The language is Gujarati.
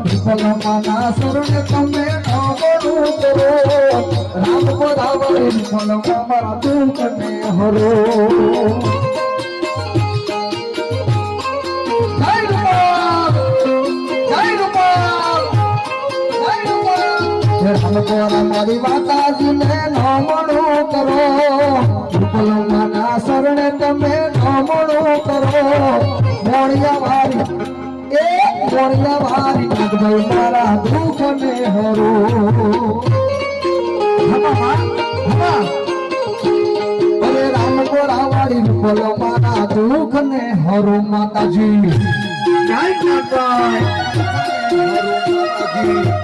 ફલમાના શરણે તમે નમણું કરો રામ પરાવળી ફલમાં મારા દુઃખને હરો મારી માતાજીને નમણું કરો ફલમાના શરણે તમે નમણું કરો મોણિયા વારી નાગભાઈ મારા દુઃખને હરો અરે રામ ગોરાવાળી બોલો મારા દુઃખને હરો માતાજી જય નાગભાઈ હરો માતાજી